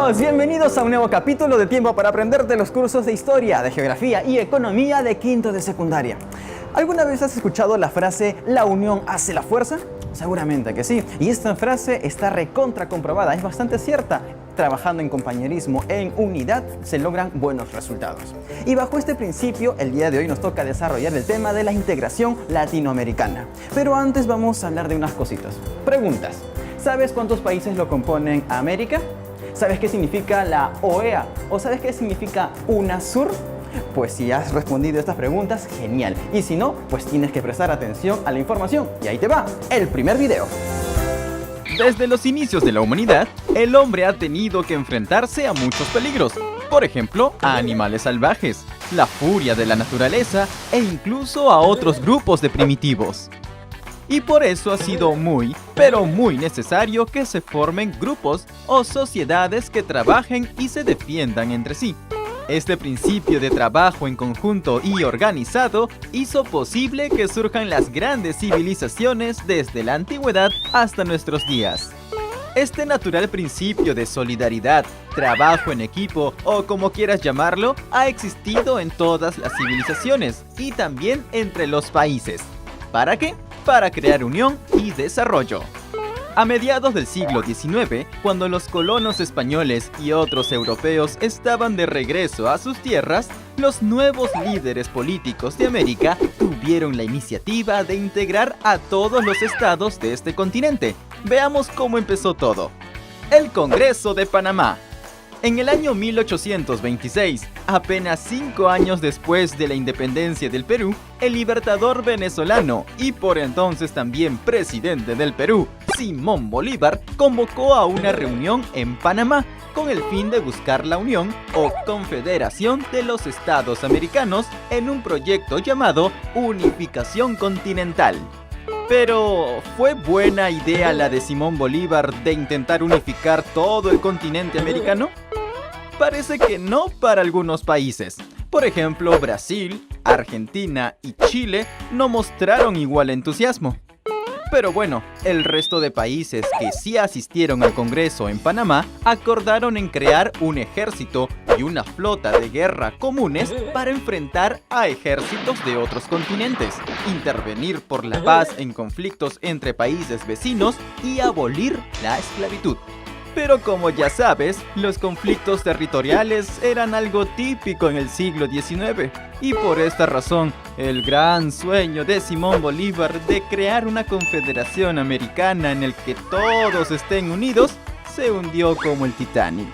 Amigos, bienvenidos a un nuevo capítulo de Tiempo para Aprender de los cursos de Historia, de Geografía y Economía de quinto de secundaria. ¿Alguna vez has escuchado la frase "la unión hace la fuerza"? Seguramente que sí, y esta frase está recontra comprobada, es bastante cierta. Trabajando en compañerismo, en unidad, se logran buenos resultados. Y bajo este principio, el día de hoy nos toca desarrollar el tema de la integración latinoamericana. Pero antes vamos a hablar de unas cositas. Preguntas. ¿Sabes cuántos países lo componen América? ¿Sabes qué significa la OEA? ¿O sabes qué significa UNASUR? Pues si has respondido estas preguntas, genial. Y si no, pues tienes que prestar atención a la información. Y ahí te va, el primer video. Desde los inicios de la humanidad, el hombre ha tenido que enfrentarse a muchos peligros. Por ejemplo, a animales salvajes, la furia de la naturaleza e incluso a otros grupos de primitivos. Y por eso ha sido muy, pero muy necesario que se formen grupos o sociedades que trabajen y se defiendan entre sí. Este principio de trabajo en conjunto y organizado hizo posible que surjan las grandes civilizaciones desde la antigüedad hasta nuestros días. Este natural principio de solidaridad, trabajo en equipo o como quieras llamarlo, ha existido en todas las civilizaciones y también entre los países. ¿Para qué? Para crear unión y desarrollo. A mediados del siglo XIX, cuando los colonos españoles y otros europeos estaban de regreso a sus tierras, los nuevos líderes políticos de América tuvieron la iniciativa de integrar a todos los estados de este continente. Veamos cómo empezó todo. El Congreso de Panamá. En el año 1826, apenas 5 años después de la independencia del Perú, el libertador venezolano y por entonces también presidente del Perú, Simón Bolívar, convocó a una reunión en Panamá con el fin de buscar la unión o confederación de los estados americanos en un proyecto llamado Unificación Continental. Pero, ¿fue buena idea la de Simón Bolívar de intentar unificar todo el continente americano? Parece que no para algunos países. Por ejemplo, Brasil, Argentina y Chile no mostraron igual entusiasmo. Pero bueno, el resto de países que sí asistieron al Congreso en Panamá acordaron en crear un ejército y una flota de guerra comunes para enfrentar a ejércitos de otros continentes, intervenir por la paz en conflictos entre países vecinos y abolir la esclavitud. Pero como ya sabes, los conflictos territoriales eran algo típico en el siglo XIX. Y por esta razón, el gran sueño de Simón Bolívar de crear una confederación americana en el que todos estén unidos, se hundió como el Titanic.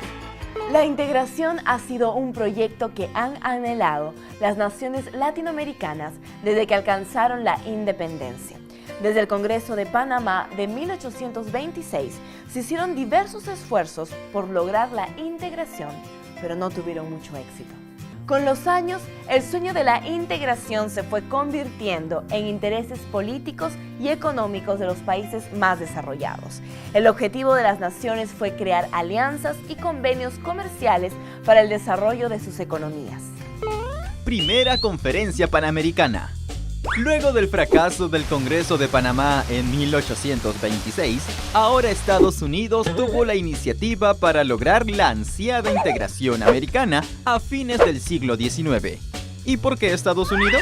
La integración ha sido un proyecto que han anhelado las naciones latinoamericanas desde que alcanzaron la independencia. Desde el Congreso de Panamá de 1826 se hicieron diversos esfuerzos por lograr la integración, pero no tuvieron mucho éxito. Con los años, el sueño de la integración se fue convirtiendo en intereses políticos y económicos de los países más desarrollados. El objetivo de las naciones fue crear alianzas y convenios comerciales para el desarrollo de sus economías. Primera Conferencia Panamericana. Luego del fracaso del Congreso de Panamá en 1826, ahora Estados Unidos tuvo la iniciativa para lograr la ansiada integración americana a fines del siglo XIX. ¿Y por qué Estados Unidos?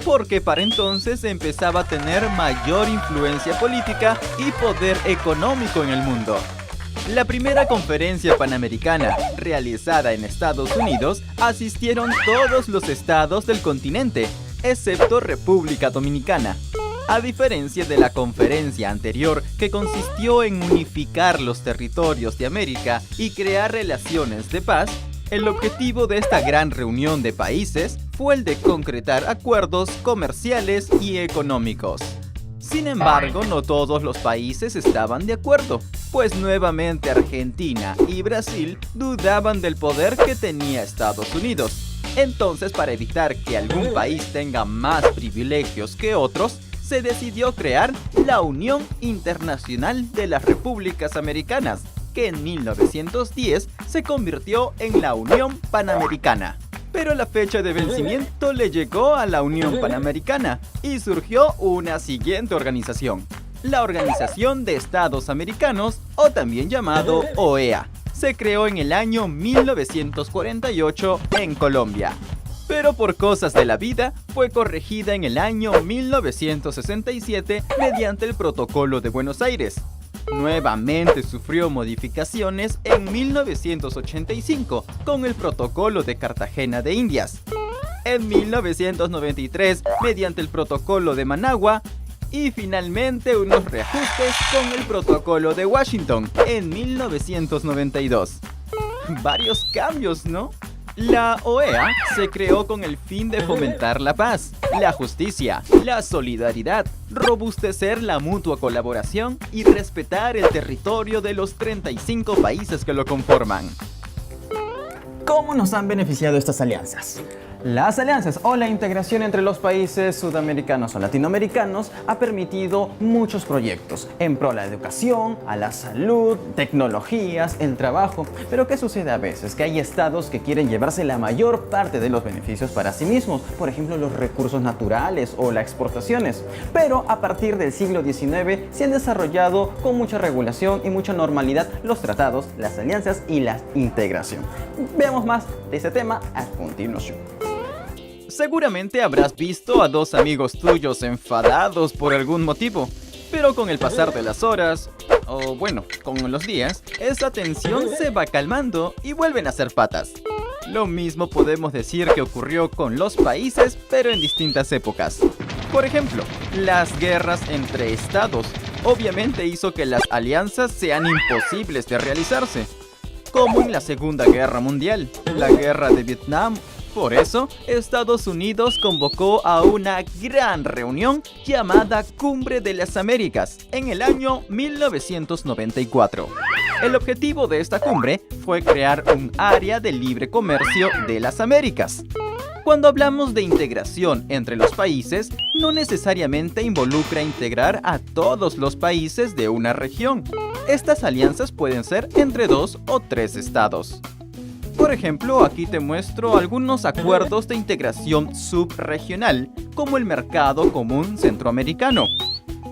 Porque para entonces empezaba a tener mayor influencia política y poder económico en el mundo. La primera conferencia panamericana, realizada en Estados Unidos, asistieron todos los estados del continente, excepto República Dominicana. A diferencia de la conferencia anterior, que consistió en unificar los territorios de América y crear relaciones de paz, el objetivo de esta gran reunión de países fue el de concretar acuerdos comerciales y económicos. Sin embargo, no todos los países estaban de acuerdo, pues nuevamente Argentina y Brasil dudaban del poder que tenía Estados Unidos. Entonces, para evitar que algún país tenga más privilegios que otros, se decidió crear la Unión Internacional de las Repúblicas Americanas, que en 1910 se convirtió en la Unión Panamericana. Pero la fecha de vencimiento le llegó a la Unión Panamericana y surgió una siguiente organización, la Organización de Estados Americanos, o también llamado OEA. se creó en el año 1948 en Colombia, pero por cosas de la vida fue corregida en el año 1967 mediante el Protocolo de Buenos Aires. Nuevamente sufrió modificaciones en 1985 con el Protocolo de Cartagena de Indias. En 1993 mediante el Protocolo de Managua y finalmente unos reajustes con el Protocolo de Washington en 1992. Varios cambios, ¿no? La OEA se creó con el fin de fomentar la paz, la justicia, la solidaridad, robustecer la mutua colaboración y respetar el territorio de los 35 países que lo conforman. ¿Cómo nos han beneficiado estas alianzas? Las alianzas o la integración entre los países sudamericanos o latinoamericanos ha permitido muchos proyectos en pro de la educación, a la salud, tecnologías, el trabajo. Pero ¿qué sucede a veces? Que hay estados que quieren llevarse la mayor parte de los beneficios para sí mismos, por ejemplo los recursos naturales o las exportaciones. Pero a partir del siglo XIX se han desarrollado con mucha regulación y mucha normalidad los tratados, las alianzas y la integración. Veamos más de este tema a continuación. Seguramente habrás visto a dos amigos tuyos enfadados por algún motivo, pero con el pasar de las horas, o bueno, con los días, esa tensión se va calmando y vuelven a ser patas. Lo mismo podemos decir que ocurrió con los países, pero en distintas épocas. Por ejemplo, las guerras entre estados obviamente hizo que las alianzas sean imposibles de realizarse, como en la Segunda Guerra Mundial, la Guerra de Vietnam. Por eso, Estados Unidos convocó a una gran reunión llamada Cumbre de las Américas en el año 1994. El objetivo de esta cumbre fue crear un área de libre comercio de las Américas. Cuando hablamos de integración entre los países, no necesariamente involucra integrar a todos los países de una región. Estas alianzas pueden ser entre 2 o 3 estados. Por ejemplo, aquí te muestro algunos acuerdos de integración subregional, como el Mercado Común Centroamericano,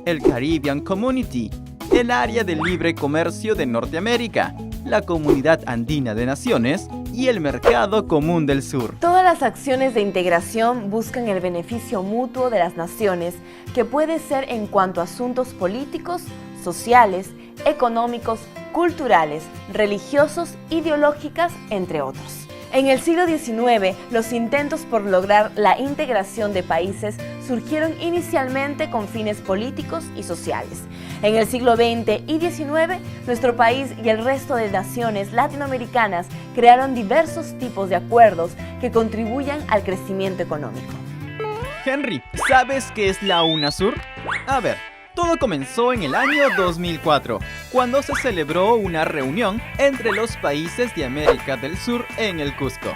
el Caribbean Community, el Área de Libre Comercio de Norteamérica, la Comunidad Andina de Naciones y el Mercado Común del Sur. Todas las acciones de integración buscan el beneficio mutuo de las naciones, que puede ser en cuanto a asuntos políticos, sociales, económicos, culturales, religiosos, ideológicas, entre otros. En el siglo XIX, los intentos por lograr la integración de países surgieron inicialmente con fines políticos y sociales. En el siglo XX y XIX, nuestro país y el resto de naciones latinoamericanas crearon diversos tipos de acuerdos que contribuyan al crecimiento económico. Henry, ¿sabes qué es la UNASUR? A ver, todo comenzó en el año 2004, cuando se celebró una reunión entre los países de América del Sur en el Cusco.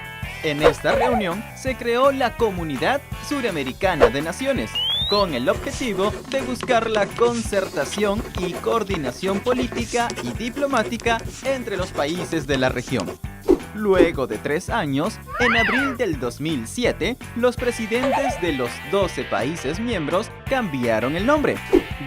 En esta reunión se creó la Comunidad Suramericana de Naciones, con el objetivo de buscar la concertación y coordinación política y diplomática entre los países de la región. Luego de 3 años, en abril del 2007, los presidentes de los 12 países miembros cambiaron el nombre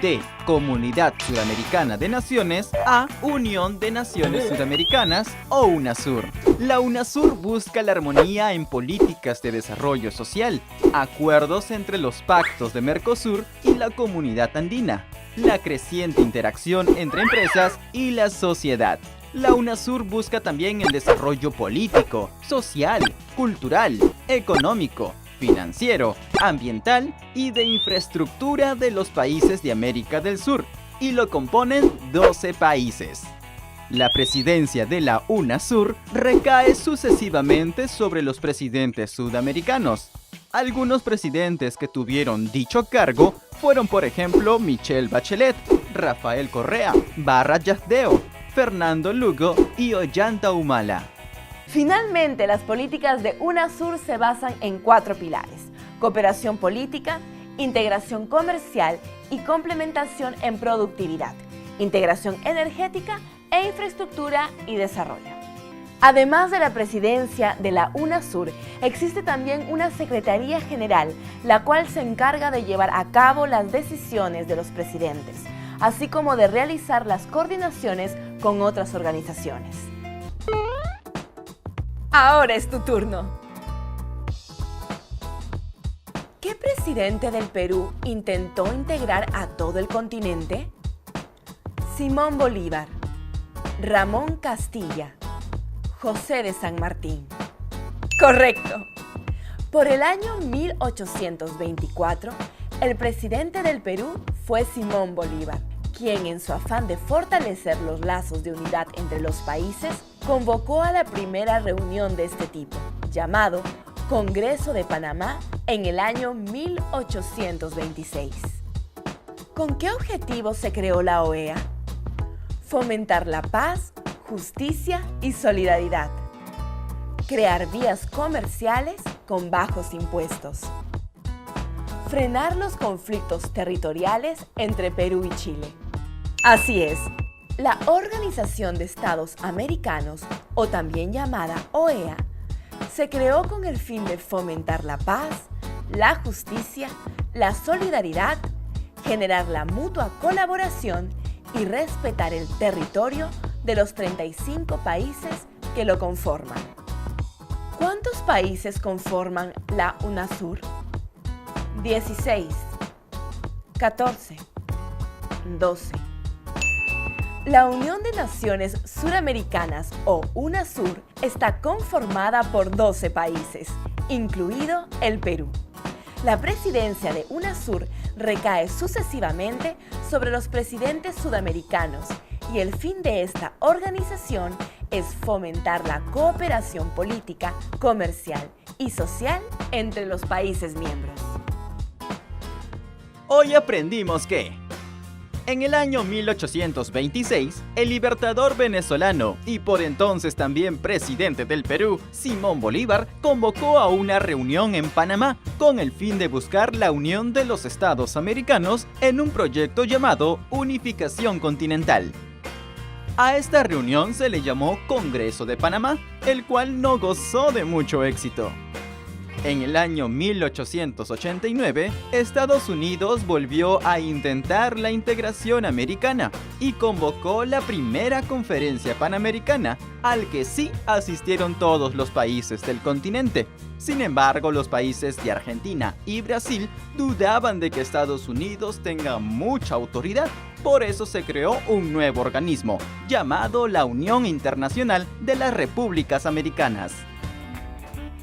de Comunidad Suramericana de Naciones a Unión de Naciones Suramericanas o UNASUR. La UNASUR busca la armonía en políticas de desarrollo social, acuerdos entre los pactos de Mercosur y la Comunidad Andina, la creciente interacción entre empresas y la sociedad. La UNASUR busca también el desarrollo político, social, cultural, económico, financiero, ambiental y de infraestructura de los países de América del Sur, y lo componen 12 países. La presidencia de la UNASUR recae sucesivamente sobre los presidentes sudamericanos. Algunos presidentes que tuvieron dicho cargo fueron, por ejemplo, Michelle Bachelet, Rafael Correa, Barra Yasdeo, Fernando Lugo y Ollanta Humala. Finalmente, las políticas de UNASUR se basan en 4 pilares: cooperación política, integración comercial y complementación en productividad, integración energética e infraestructura y desarrollo. Además de la presidencia de la UNASUR, existe también una Secretaría General, la cual se encarga de llevar a cabo las decisiones de los presidentes, así como de realizar las coordinaciones con otras organizaciones. Ahora es tu turno. ¿Qué presidente del Perú intentó integrar a todo el continente? Simón Bolívar, Ramón Castilla, José de San Martín. Correcto. Por el año 1824, el presidente del Perú fue Simón Bolívar, quien en su afán de fortalecer los lazos de unidad entre los países, convocó a la primera reunión de este tipo, llamado Congreso de Panamá, en el año 1826. ¿Con qué objetivo se creó la OEA? Fomentar la paz, justicia y solidaridad. Crear vías comerciales con bajos impuestos. Frenar los conflictos territoriales entre Perú y Chile. Así es, la Organización de Estados Americanos, o también llamada OEA, se creó con el fin de fomentar la paz, la justicia, la solidaridad, generar la mutua colaboración y respetar el territorio de los 35 países que lo conforman. ¿Cuántos países conforman la UNASUR? 16, 14, 12. La Unión de Naciones Suramericanas, o UNASUR, está conformada por 12 países, incluido el Perú. La presidencia de UNASUR recae sucesivamente sobre los presidentes sudamericanos y el fin de esta organización es fomentar la cooperación política, comercial y social entre los países miembros. Hoy aprendimos que en el año 1826, el libertador venezolano y por entonces también presidente del Perú, Simón Bolívar, convocó a una reunión en Panamá con el fin de buscar la unión de los estados americanos en un proyecto llamado Unificación Continental. A esta reunión se le llamó Congreso de Panamá, el cual no gozó de mucho éxito. En el año 1889, Estados Unidos volvió a intentar la integración americana y convocó la primera conferencia panamericana, al que sí asistieron todos los países del continente. Sin embargo, los países de Argentina y Brasil dudaban de que Estados Unidos tenga mucha autoridad. Por eso se creó un nuevo organismo, llamado la Unión Internacional de las Repúblicas Americanas.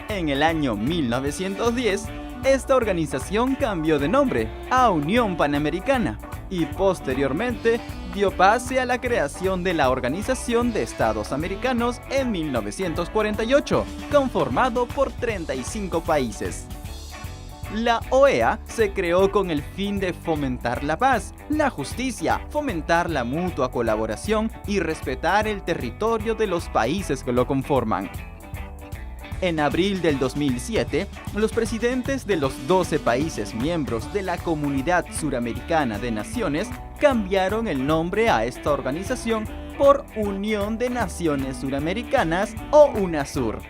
En el año 1910, esta organización cambió de nombre a Unión Panamericana y posteriormente dio pase a la creación de la Organización de Estados Americanos en 1948, conformado por 35 países. La OEA se creó con el fin de fomentar la paz, la justicia, fomentar la mutua colaboración y respetar el territorio de los países que lo conforman. En abril del 2007, los presidentes de los 12 países miembros de la Comunidad Suramericana de Naciones cambiaron el nombre a esta organización por Unión de Naciones Suramericanas o UNASUR.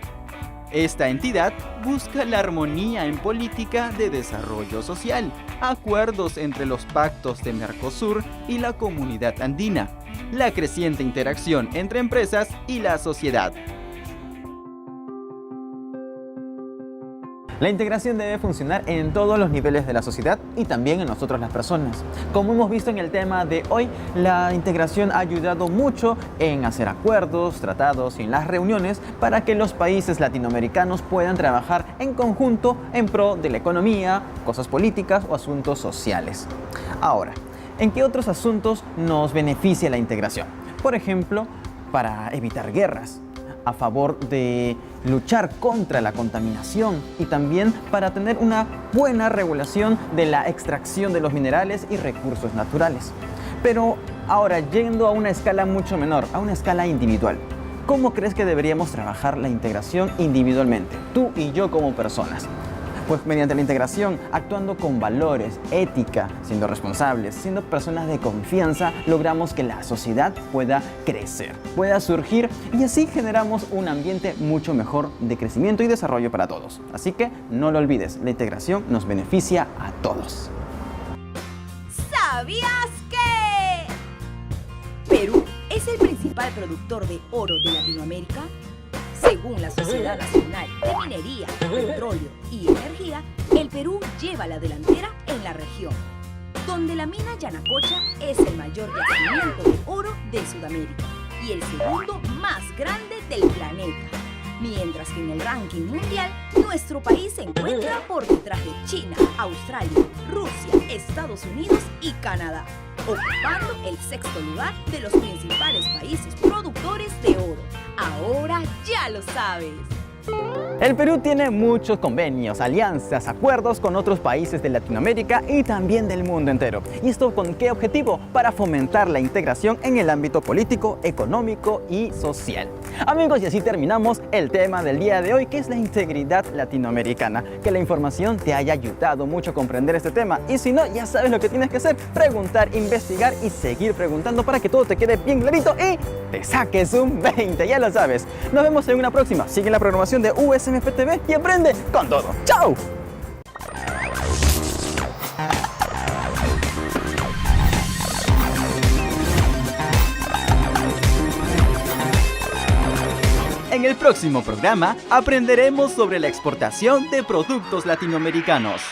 Esta entidad busca la armonía en política de desarrollo social, acuerdos entre los pactos de Mercosur y la Comunidad Andina, la creciente interacción entre empresas y la sociedad. La integración debe funcionar en todos los niveles de la sociedad y también en nosotros las personas. Como hemos visto en el tema de hoy, la integración ha ayudado mucho en hacer acuerdos, tratados y en las reuniones para que los países latinoamericanos puedan trabajar en conjunto en pro de la economía, cosas políticas o asuntos sociales. Ahora, ¿en qué otros asuntos nos beneficia la integración? Por ejemplo, para evitar guerras, a favor de luchar contra la contaminación y también para tener una buena regulación de la extracción de los minerales y recursos naturales. Pero ahora, yendo a una escala mucho menor, a una escala individual, ¿cómo crees que deberíamos trabajar la integración individualmente, tú y yo como personas? Pues mediante la integración, actuando con valores, ética, siendo responsables, siendo personas de confianza, logramos que la sociedad pueda crecer, pueda surgir y así generamos un ambiente mucho mejor de crecimiento y desarrollo para todos. Así que no lo olvides, la integración nos beneficia a todos. ¿Sabías que Perú es el principal productor de oro de Latinoamérica? Según Según la Sociedad Nacional de Minería, Petróleo y Energía, el Perú lleva la delantera en la región, donde la mina Yanacocha es el mayor yacimiento de oro de Sudamérica y el segundo más grande del planeta. Mientras que en el ranking mundial, nuestro país se encuentra por detrás de China, Australia, Rusia, Estados Unidos y Canadá, ocupando el sexto lugar de los principales países productores de oro. Ahora ya lo sabes. El Perú tiene muchos convenios, alianzas, acuerdos con otros países de Latinoamérica y también del mundo entero. ¿Y esto con qué objetivo? Para fomentar la integración en el ámbito político, económico y social. Amigos, y así terminamos el tema del día de hoy, que es la integridad latinoamericana. Que la información te haya ayudado mucho a comprender este tema. Y si no, ya sabes lo que tienes que hacer: preguntar, investigar y seguir preguntando para que todo te quede bien clarito y te saques un 20, ya lo sabes. Nos vemos en una próxima. Sigue la programación de USMP TV y aprende con todo. ¡Chao! En el próximo programa aprenderemos sobre la exportación de productos latinoamericanos.